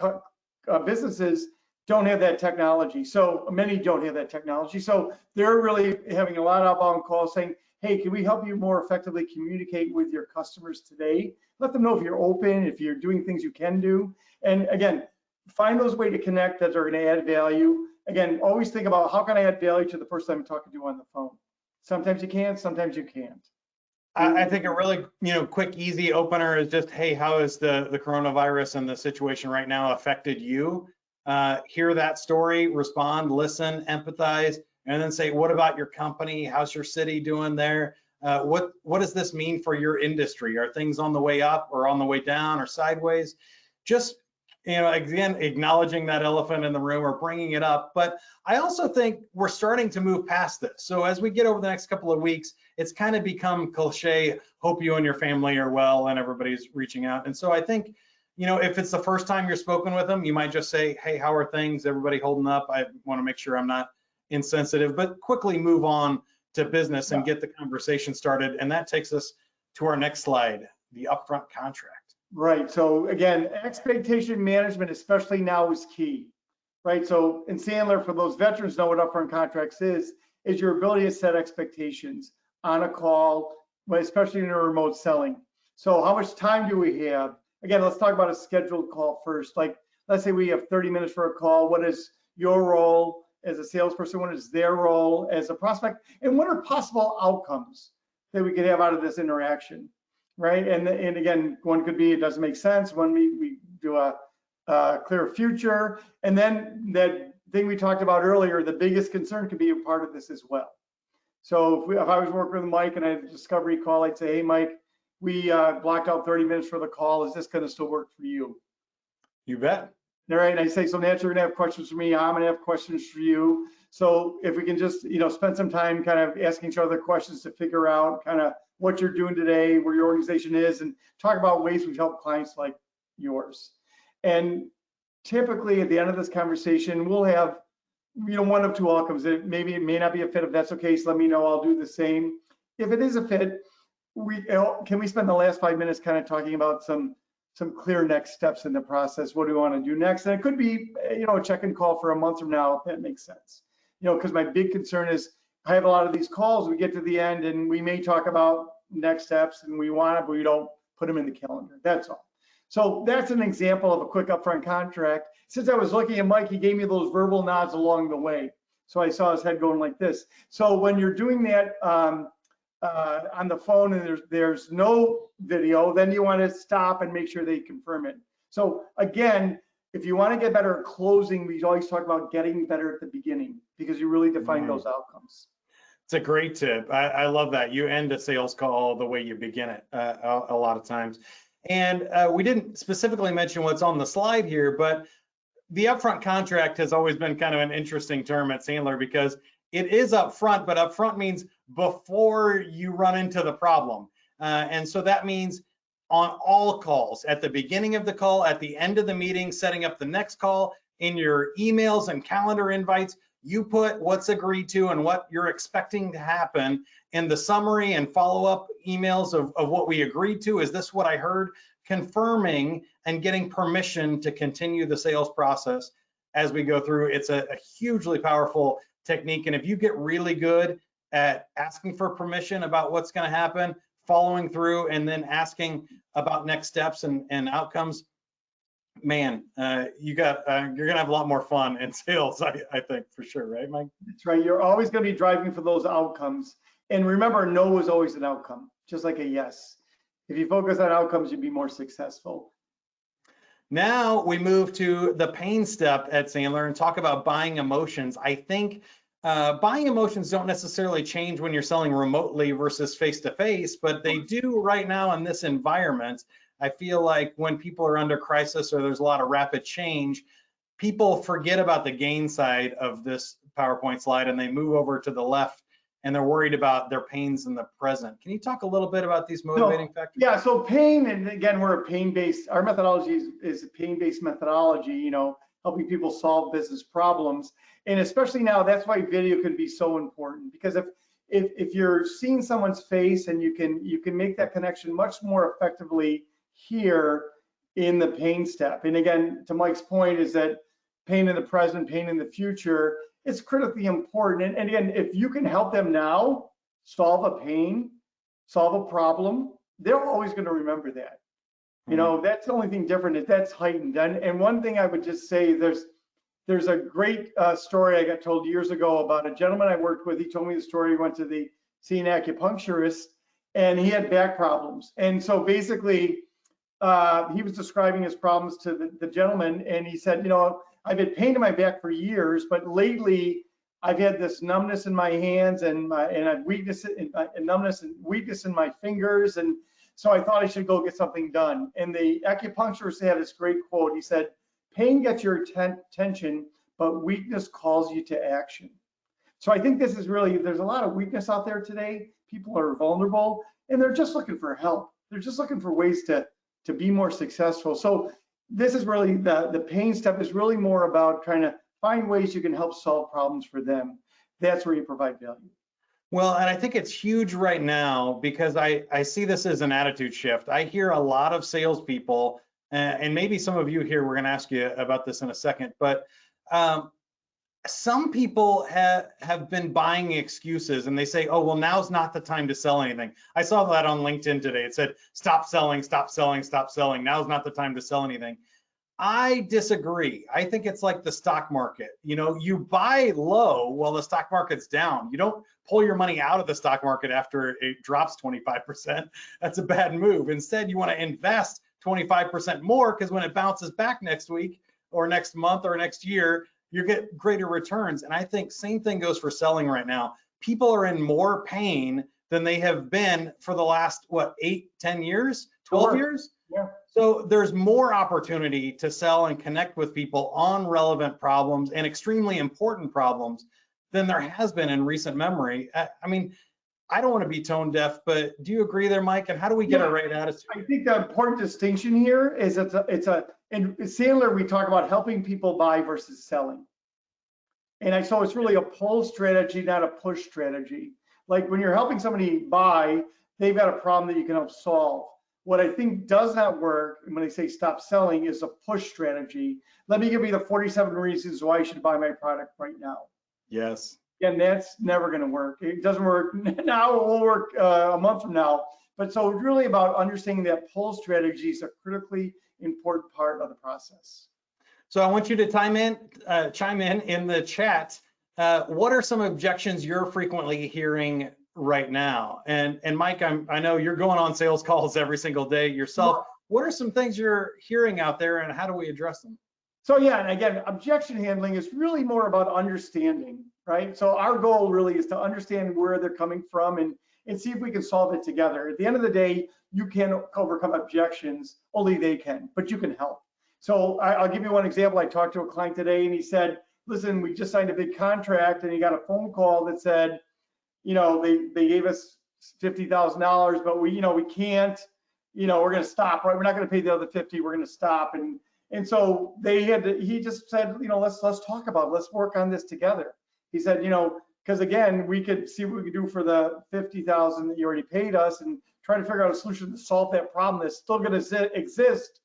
businesses don't have that technology. So many don't have that technology. So they're really having a lot of outbound calls saying, hey, can we help you more effectively communicate with your customers today? Let them know if you're open, if you're doing things you can do. And again, find those ways to connect that are going to add value. Again, always think about how can I add value to the person I'm talking to on the phone. Sometimes you can, sometimes you can't. I think a really, quick, easy opener is just, hey, how has the coronavirus and the situation right now affected you? Hear that story, respond, listen, empathize, and then say, what about your company? How's your city doing there? What does this mean for your industry? Are things on the way up or on the way down or sideways? Just, again, acknowledging that elephant in the room or bringing it up. But I also think we're starting to move past this. So as we get over the next couple of weeks, it's kind of become cliche, hope you and your family are well and everybody's reaching out. And so I think, if it's the first time you're spoken with them, you might just say, hey, how are things? Everybody holding up? I want to make sure I'm not insensitive, but quickly move on to business and get the conversation started. And that takes us to our next slide, the upfront contract. Right. So again, expectation management, especially now, is key. Right. So in Sandler, for those veterans know what upfront contracts is your ability to set expectations on a call, but especially in a remote selling. So how much time do we have? Again, let's talk about a scheduled call first. Like, let's say we have 30 minutes for a call. What is your role as a salesperson? What is their role as a prospect? And what are possible outcomes that we could have out of this interaction? Right. And again, one could be it doesn't make sense. One we do a clear future. And then that thing we talked about earlier, the biggest concern could be a part of this as well. So if I was working with Mike and I had a discovery call, I'd say, hey, Mike, we blocked out 30 minutes for the call. Is this going to still work for you? You bet. All right. And I say, so naturally, you're going to have questions for me. I'm going to have questions for you. So if we can just, spend some time kind of asking each other questions to figure out kind of what you're doing today, where your organization is, and talk about ways we've helped clients like yours. And typically at the end of this conversation, we'll have, one of two outcomes. It may not be a fit. If that's okay, so let me know. I'll do the same. If it is a fit, can we spend the last 5 minutes kind of talking about some clear next steps in the process? What do we want to do next? And it could be, a check-in call for a month from now, if that makes sense. Because my big concern is I have a lot of these calls. We get to the end and we may talk about next steps and we want it, but we don't put them in the calendar. That's all. So that's an example of a quick upfront contract. Since I was looking at Mike, he gave me those verbal nods along the way. So I saw his head going like this. So when you're doing that on the phone and there's no video, then you want to stop and make sure they confirm it. So again, if you want to get better at closing, we always talk about getting better at the beginning because you really define those outcomes. It's a great tip. I love that. You end a sales call the way you begin it a lot of times. And we didn't specifically mention what's on the slide here, but the upfront contract has always been kind of an interesting term at Sandler because it is upfront, but upfront means before you run into the problem. And so that means on all calls, at the beginning of the call, at the end of the meeting, setting up the next call, in your emails and calendar invites, you put what's agreed to and what you're expecting to happen in the summary and follow-up emails of what we agreed to. Is this what I heard? Confirming and getting permission to continue the sales process as we go through. It's a hugely powerful technique. And if you get really good at asking for permission about what's going to happen, following through, and then asking about next steps and outcomes, man, you're gonna have a lot more fun in sales, I think, for sure, right, Mike? That's right. You're always going to be driving for those outcomes. And remember, no is always an outcome, just like a yes. If you focus on outcomes, you'd be more successful. Now we move to the pain step at Sandler and talk about buying emotions. I think buying emotions don't necessarily change when you're selling remotely versus face-to-face, but they do right now in this environment. I feel like when people are under crisis or there's a lot of rapid change, people forget about the gain side of this PowerPoint slide and they move over to the left and they're worried about their pains in the present. Can you talk a little bit about these motivating factors? Yeah, so pain, and again, we're a pain-based, our methodology is a pain-based methodology, helping people solve business problems. And especially now, that's why video can be so important, because if you're seeing someone's face and you can make that connection much more effectively here in the pain step. And again, to Mike's point, is that pain in the present, pain in the future, it's critically important. And again, if you can help them now solve a pain, solve a problem, they're always going to remember that. You know, that's the only thing different is that's heightened. And one thing I would just say, there's a great story I got told years ago about a gentleman I worked with. He told me the story. He went to see an acupuncturist and he had back problems. And so basically, he was describing his problems to the gentleman, and he said, you know, I've had pain in my back for years, but lately I've had this numbness in my hands and I've weakness and numbness and weakness in my fingers, and so I thought I should go get something done. And the acupuncturist had this great quote. He said, "Pain gets your attention, but weakness calls you to action." So I think this is really, there's a lot of weakness out there today. People are vulnerable and they're just looking for help. They're just looking for ways to be more successful. So this is really the pain step is really more about trying to find ways you can help solve problems for them. That's where you provide value. Well, and I think it's huge right now because I see this as an attitude shift. I hear a lot of salespeople, and maybe some of you here, we're going to ask you about this in a second, but some people have been buying excuses and they say, oh, well, now's not the time to sell anything. I saw that on LinkedIn today. It said, stop selling, stop selling, stop selling. Now's not the time to sell anything. I disagree. I think it's like the stock market. You know, you buy low while the stock market's down. You don't pull your money out of the stock market after it drops 25%. That's a bad move. Instead, you want to invest 25% more because when it bounces back next week or next month or next year, you get greater returns. And I think same thing goes for selling right now. People are in more pain than they have been for the last, what, 8, 10 years, 12 years? Yeah. So there's more opportunity to sell and connect with people on relevant problems and extremely important problems than there has been in recent memory. I mean, I don't want to be tone deaf, but do you agree there, Mike? And how do we get a right attitude? I think the important distinction here is in Sandler, we talk about helping people buy versus selling. And so it's really a pull strategy, not a push strategy. Like when you're helping somebody buy, they've got a problem that you can help solve. What I think does not work, and when they say stop selling, is a push strategy. Let me give you the 47 reasons why you should buy my product right now. Yes. And that's never going to work. It doesn't work now. It will work a month from now. But so it's really about understanding that pull strategy is a critically important part of the process. So I want you to chime in the chat. What are some objections you're frequently hearing right now? And Mike, I know you're going on sales calls every single day yourself. What are some things you're hearing out there and how do we address them? So yeah, and again, objection handling is really more about understanding, right? So our goal really is to understand where they're coming from and see if we can solve it together. At the end of the day, you can't overcome objections, only they can, but you can help. So I'll give you one example. I talked to a client today and he said, listen, we just signed a big contract, and he got a phone call that said, you know, they gave us $50,000, but we can't, we're going to stop, right? We're not going to pay the other 50. We're going to stop. And so he just said, let's talk about it. Let's work on this together. He said, because again, we could see what we could do for the $50,000 that you already paid us and try to figure out a solution to solve that problem that's still going to exist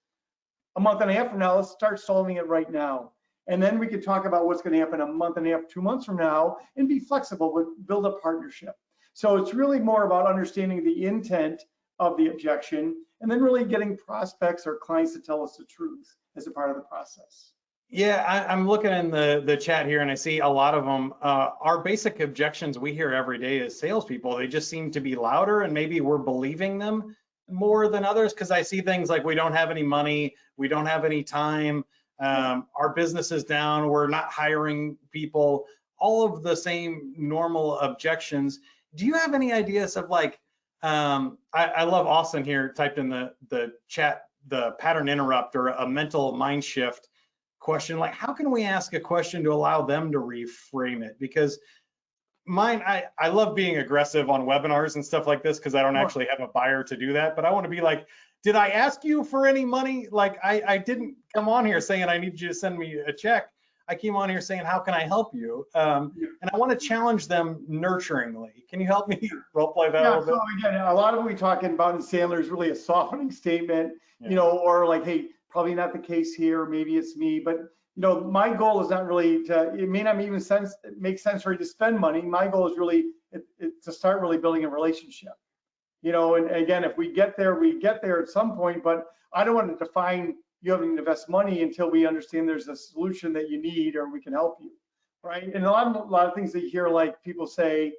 a month and a half from now. Let's start solving it right now. And then we could talk about what's going to happen a month and a half, 2 months from now, and be flexible, but build a partnership. So it's really more about understanding the intent of the objection and then really getting prospects or clients to tell us the truth as a part of the process. Yeah, I'm looking in the chat here and I see a lot of them. Our basic objections we hear every day as salespeople, they just seem to be louder and maybe we're believing them more than others because I see things like we don't have any money, we don't have any time, our business is down, we're not hiring people, all of the same normal objections. Do you have any ideas of like, I love Austin here typed in the chat, the pattern interrupt or a mental mind shift question, like how can we ask a question to allow them to reframe it? Because I love being aggressive on webinars and stuff like this because I don't actually have a buyer to do that, but I want to be like, did I ask you for any money? Like I didn't come on here saying I need you to send me a check. I came on here saying, how can I help you? And I want to challenge them nurturingly. Can you help me role play that a little bit? So again, a lot of what we're talking about in Sandler is really a softening statement, or like, hey, probably not the case here, maybe it's me, but my goal is not really it may not even make sense for you to spend money. My goal is really to start really building a relationship. And again, if we get there, we get there at some point, but I don't want to define you having to invest money until we understand there's a solution that you need or we can help you, right? And a lot of things that you hear, like people say,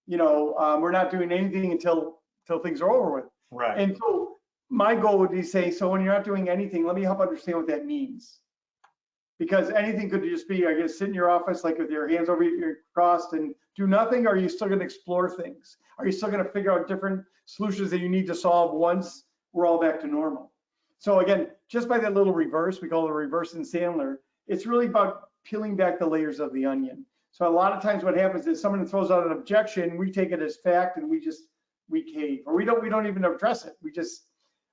we're not doing anything until things are over with. Right. And so my goal would be say, so when you're not doing anything, let me help understand what that means. Because anything could just be, I guess, sit in your office like with your hands over your crossed and do nothing, or are you still going to explore things? Are you still going to figure out different solutions that you need to solve once we're all back to normal? So again, just by that little reverse, we call it a reverse in Sandler, it's really about peeling back the layers of the onion. So a lot of times what happens is someone throws out an objection, we take it as fact and we cave, or we don't even address it.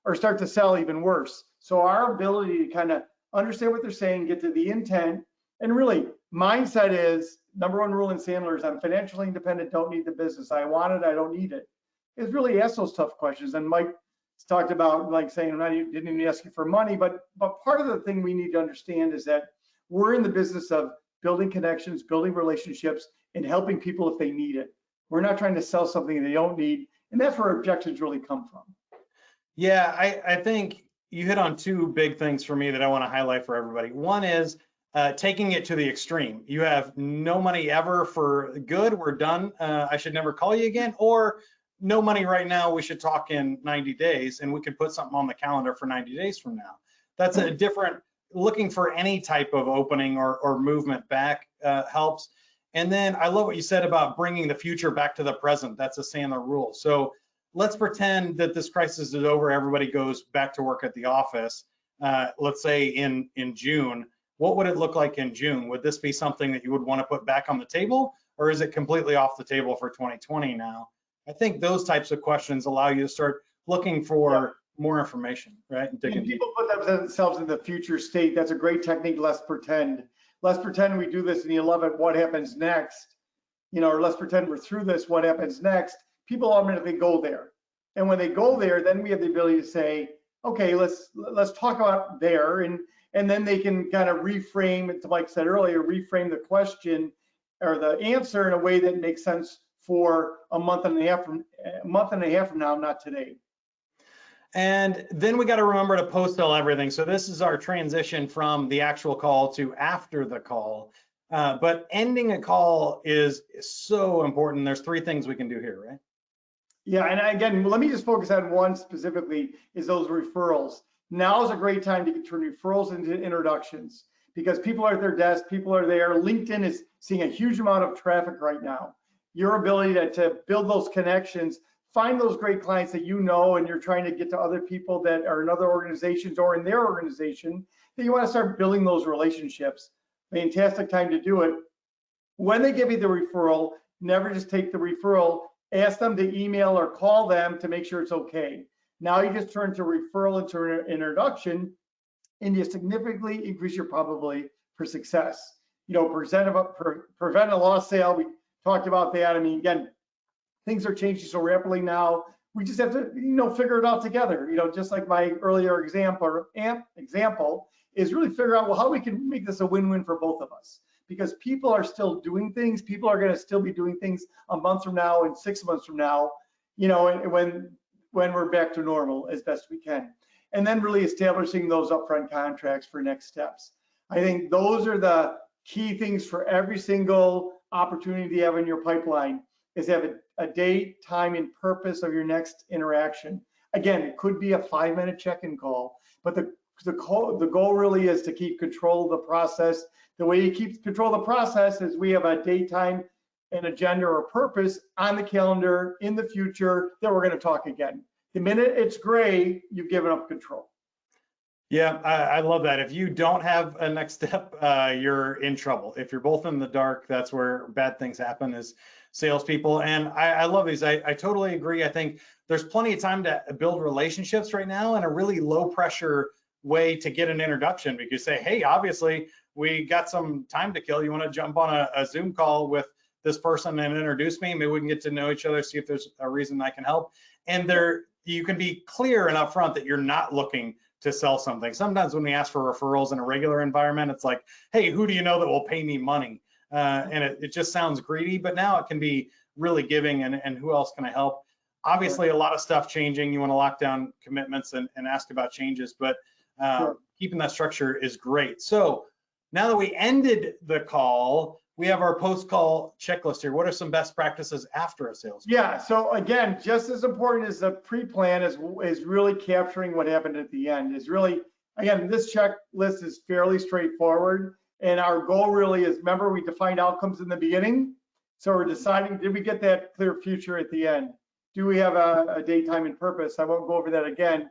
Or start to sell even worse. So our ability to kind of understand what they're saying, get to the intent, and really mindset is number one rule in Sandler is I'm financially independent, don't need the business. I want it, I don't need it. Is really ask those tough questions. And Mike talked about like saying didn't even ask you for money, but part of the thing we need to understand is that we're in the business of building connections, building relationships, and helping people if they need it. We're not trying to sell something they don't need, and that's where objections really come from. Yeah, I think you hit on two big things for me that I want to highlight for everybody. One is taking it to the extreme. You have no money ever for good, we're done, I should never call you again, or no money right now, we should talk in 90 days and we can put something on the calendar for 90 days from now. That's a different, looking for any type of opening or movement back helps. And then I love what you said about bringing the future back to the present. That's a Sandler rule. So let's pretend that this crisis is over, everybody goes back to work at the office. Let's say in June, what would it look like in June? Would this be something that you would want to put back on the table, or is it completely off the table for 2020 now? I think those types of questions allow you to start looking for more information, right? And people put themselves in the future state. That's a great technique, let's pretend. Let's pretend we do this and you love it, what happens next? Or let's pretend we're through this, what happens next? People automatically go there. And when they go there, then we have the ability to say, okay, let's talk about there. And then they can kind of reframe it, like I said earlier, reframe the question or the answer in a way that makes sense for a month and a half from now, not today. And then we got to remember to post-sell everything. So this is our transition from the actual call to after the call. But ending a call is so important. There's three things we can do here, right? Yeah, and again, let me just focus on one specifically, is those referrals. Now is a great time to turn referrals into introductions because people are at their desk, people are there. LinkedIn is seeing a huge amount of traffic right now. Your ability to build those connections, find those great clients that you know and you're trying to get to other people that are in other organizations or in their organization, that you want to start building those relationships. Fantastic time to do it. When they give you the referral, never just take the referral, ask them to email or call them to make sure it's okay. Now you just turn to referral into an introduction and you significantly increase your probability for success. Prevent a lost sale, we talked about that. I mean, again, things are changing so rapidly now. We just have to, figure it out together. Just like my earlier example is really figure out, well, how we can make this a win-win for both of us. Because people are still doing things. People are going to still be doing things a month from now and 6 months from now, when we're back to normal as best we can. And then really establishing those upfront contracts for next steps. I think those are the key things for every single opportunity you have in your pipeline, is have a date, time, and purpose of your next interaction. Again, it could be a 5-minute check-in call, but the goal really is to keep control of the process. The way you keep control of the process is we have a date, time, an agenda or purpose on the calendar in the future that we're going to talk again. The minute it's gray, you've given up control. Yeah, I love that. If you don't have a next step, you're in trouble. If you're both in the dark, that's where bad things happen as salespeople. And I love these. I totally agree. I think there's plenty of time to build relationships right now and a really low pressure way to get an introduction. Because say, hey, obviously we got some time to kill. You want to jump on a Zoom call with this person and introduce me? Maybe we can get to know each other, see if there's a reason I can help. And you can be clear and upfront that you're not looking to sell something. Sometimes when we ask for referrals in a regular environment, it's like, hey, who do you know that will pay me money? And it just sounds greedy, but now it can be really giving and who else can I help? Obviously, a lot of stuff changing. You want to lock down commitments and ask about changes, but Sure. keeping that structure is great. So now that we ended the call, we have our post-call checklist here. What are some best practices after a sales call? Yeah, so again, just as important as the pre-plan is really capturing what happened at the end. Is really, again, this checklist is fairly straightforward. And our goal really is, remember, we defined outcomes in the beginning. So we're deciding, did we get that clear future at the end? Do we have a date, time, and purpose? I won't go over that again.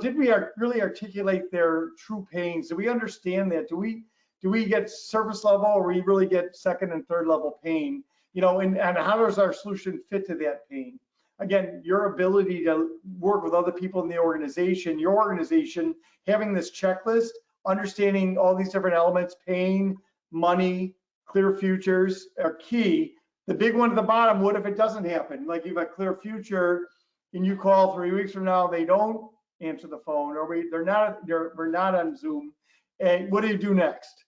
Did we really articulate their true pains? Do we understand that? Do we get surface level, or we really get second and third level pain? And how does our solution fit to that pain? Again, your ability to work with other people in the organization, your organization, having this checklist, understanding all these different elements, pain, money, clear futures are key. The big one at the bottom, what if it doesn't happen? Like you have a clear future and you call 3 weeks from now, they don't answer the phone, or we're not on Zoom. And what do you do next?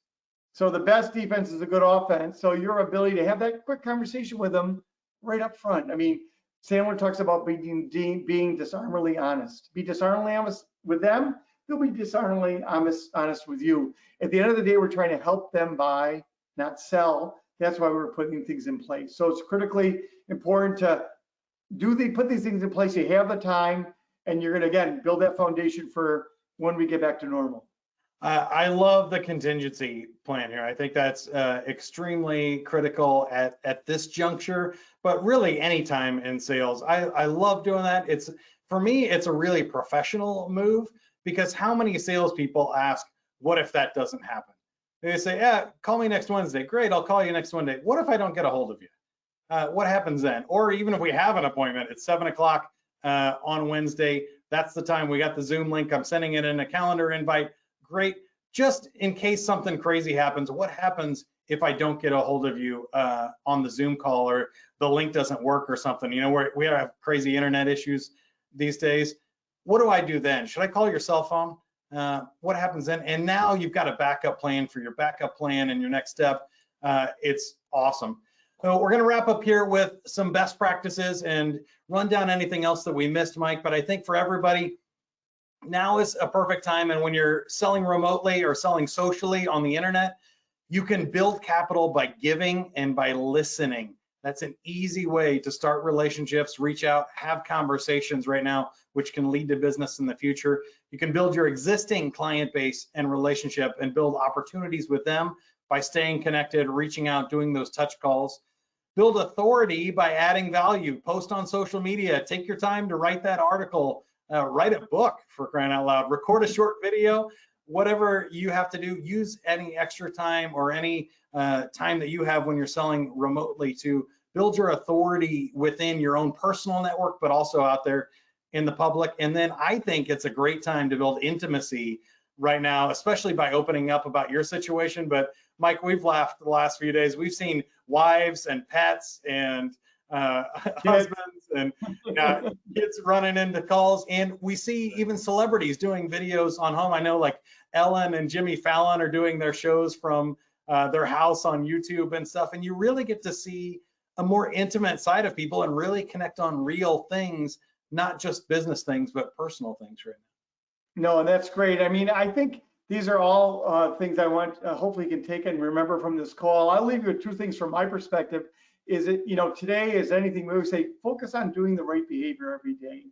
So the best defense is a good offense. So your ability to have that quick conversation with them right up front. I mean, Sandler talks about being disarmingly honest. Be disarmingly honest with them. They'll be disarmingly honest with you. At the end of the day, we're trying to help them buy, not sell. That's why we're putting things in place. So it's critically important to put these things in place. You have the time, and you're going to, again, build that foundation for when we get back to normal. I love the contingency plan here. I think that's extremely critical at this juncture, but really anytime in sales. I love doing that. For me, it's a really professional move, because how many salespeople ask, what if that doesn't happen? They say, yeah, call me next Wednesday. Great, I'll call you next Wednesday. What if I don't get a hold of you? What happens then? Or even if we have an appointment at 7 o'clock on Wednesday, that's the time. We got the Zoom link. I'm sending it in a calendar invite. Great. Just in case something crazy happens, what happens if I don't get a hold of you on the Zoom call, or the link doesn't work or something? We have crazy internet issues these days. What do I do then? Should I call your cell phone? What happens then? And now you've got a backup plan for your backup plan and your next step. It's awesome. So we're going to wrap up here with some best practices and run down anything else that we missed, Mike. But I think for everybody, now is a perfect time. And when you're selling remotely or selling socially on the internet, you can build capital by giving and by listening. That's an easy way to start relationships, reach out, have conversations right now, which can lead to business in the future. You can build your existing client base and relationship and build opportunities with them by staying connected, reaching out, doing those touch calls. Build authority by adding value, post on social media, take your time to write that article, write a book, for crying out loud, record a short video, whatever you have to do. Use any extra time or any time that you have when you're selling remotely to build your authority within your own personal network, but also out there in the public. And then I think it's a great time to build intimacy right now, especially by opening up about your situation. But Mike, we've laughed the last few days. We've seen wives and pets and husbands and kids running into calls, and we see even celebrities doing videos on home. I know like Ellen and Jimmy Fallon are doing their shows from their house on YouTube and stuff, and you really get to see a more intimate side of people and really connect on real things, not just business things, but personal things right now. No, and that's great. I mean, I think these are all things I want, hopefully you can take and remember from this call. I'll leave you with two things from my perspective. Is it, today is anything, we always say, focus on doing the right behavior every day,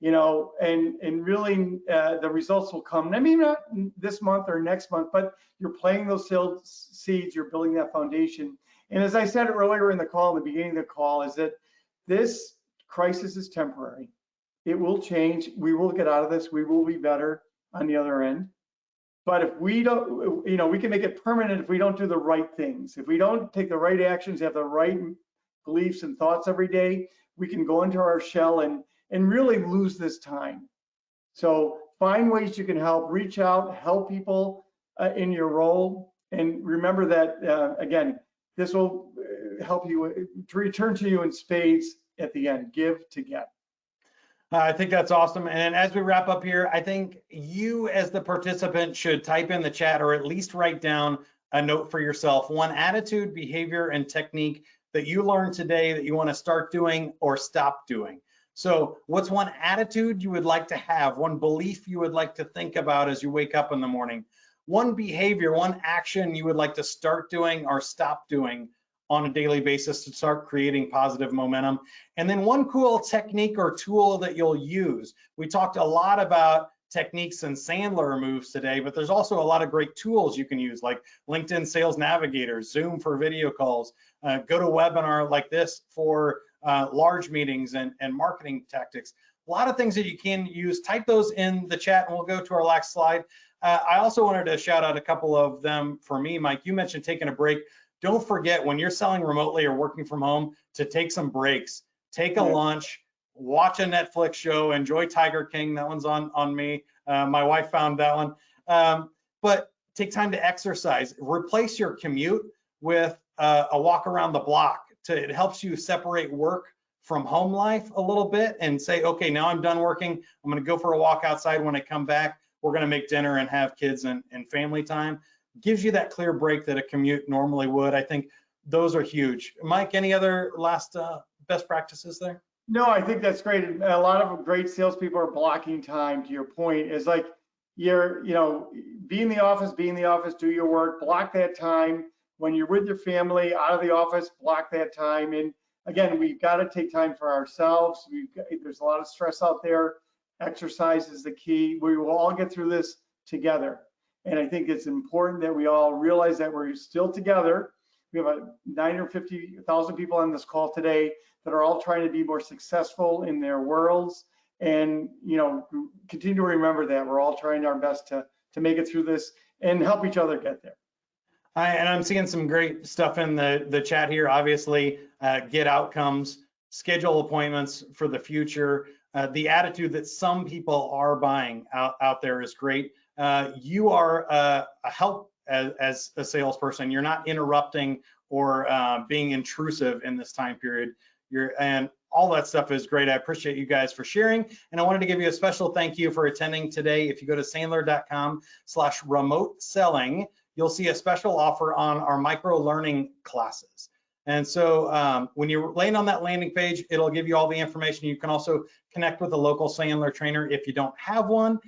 and really the results will come. I mean, not this month or next month, but you're planting those sales seeds, you're building that foundation. And as I said earlier in the call, in the beginning of the call, is that this crisis is temporary. It will change. We will get out of this. We will be better on the other end. But if we don't, we can make it permanent if we don't do the right things. If we don't take the right actions, have the right beliefs and thoughts every day, we can go into our shell and really lose this time. So find ways you can help, reach out, help people in your role. And remember that, again, this will help you to return to you in spades at the end. Give to get. I think that's awesome. And as we wrap up here, I think you as the participant should type in the chat, or at least write down a note for yourself, one attitude, behavior, and technique that you learned today that you want to start doing or stop doing. So what's one attitude you would like to have, one belief you would like to think about as you wake up in the morning, one behavior, one action you would like to start doing or stop doing on a daily basis to start creating positive momentum, and then one cool technique or tool that you'll use. We talked a lot about techniques and Sandler moves today, but there's also a lot of great tools you can use, like LinkedIn Sales Navigator, Zoom for video calls, go to a webinar like this for large meetings and marketing tactics. A lot of things that you can use. Type those in the chat and we'll go to our last slide. I also wanted to shout out a couple of them for me. Mike, you mentioned taking a break. Don't forget, when you're selling remotely or working from home, to take some breaks. Take a lunch, watch a Netflix show, enjoy Tiger King. That one's on me. My wife found that one. But take time to exercise. Replace your commute with a walk around the block. It helps you separate work from home life a little bit and say, okay, now I'm done working. I'm going to go for a walk outside. When I come back, we're going to make dinner and have kids and family time. Gives you that clear break that a commute normally would. I think those are huge. Mike, any other last best practices there? No, I think that's great. And a lot of great salespeople are blocking time, to your point, is like be in the office, do your work, block that time. When you're with your family, out of the office, block that time. And again, we've got to take time for ourselves. There's a lot of stress out there. Exercise is the key. We will all get through this together. And I think it's important that we all realize that we're still together. We have 950,000 people on this call today that are all trying to be more successful in their worlds. And, continue to remember that we're all trying our best to make it through this and help each other get there. And I'm seeing some great stuff in the chat here. Obviously, get outcomes, schedule appointments for the future. The attitude that some people are buying out there is great. You are a help as a salesperson. You're not interrupting or being intrusive in this time period. And all that stuff is great. I appreciate you guys for sharing. And I wanted to give you a special thank you for attending today. If you go to sandler.com/remote selling, you'll see a special offer on our micro learning classes. And so when you're laying on that landing page, it'll give you all the information. You can also connect with a local Sandler trainer if you don't have one.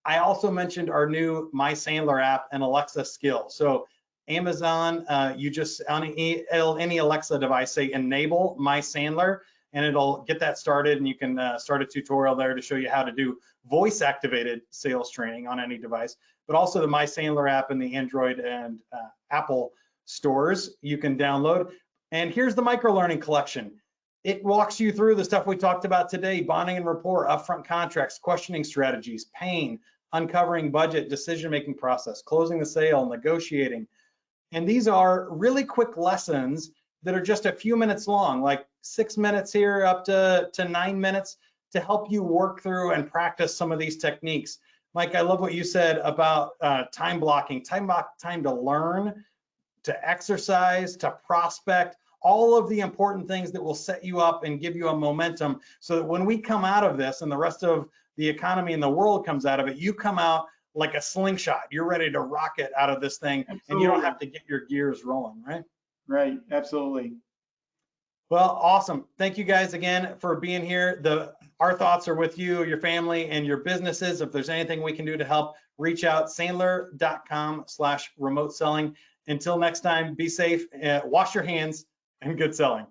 I also mentioned our new My Sandler app and Alexa skill. So Amazon, you just on any Alexa device say enable My Sandler, and it'll get that started, and you can start a tutorial there to show you how to do voice activated sales training on any device, but also the My Sandler app in the Android and Apple stores you can download. And here's the micro learning collection. It walks you through the stuff we talked about today: bonding and rapport, upfront contracts, questioning strategies, pain, uncovering budget, decision-making process, closing the sale, negotiating. And these are really quick lessons that are just a few minutes long, like 6 minutes here up to 9 minutes, to help you work through and practice some of these techniques. Mike, I love what you said about time blocking, time to learn, to exercise, to prospect, all of the important things that will set you up and give you a momentum so that when we come out of this and the rest of the economy and the world comes out of it, you come out like a slingshot. You're ready to rocket out of this thing. Absolutely. And you don't have to get your gears rolling, right? Right, absolutely. Well, awesome. Thank you guys again for being here. Our thoughts are with you, your family, and your businesses. If there's anything we can do to help, reach out, sandler.com/remote selling. Until next time, be safe, wash your hands, and good selling.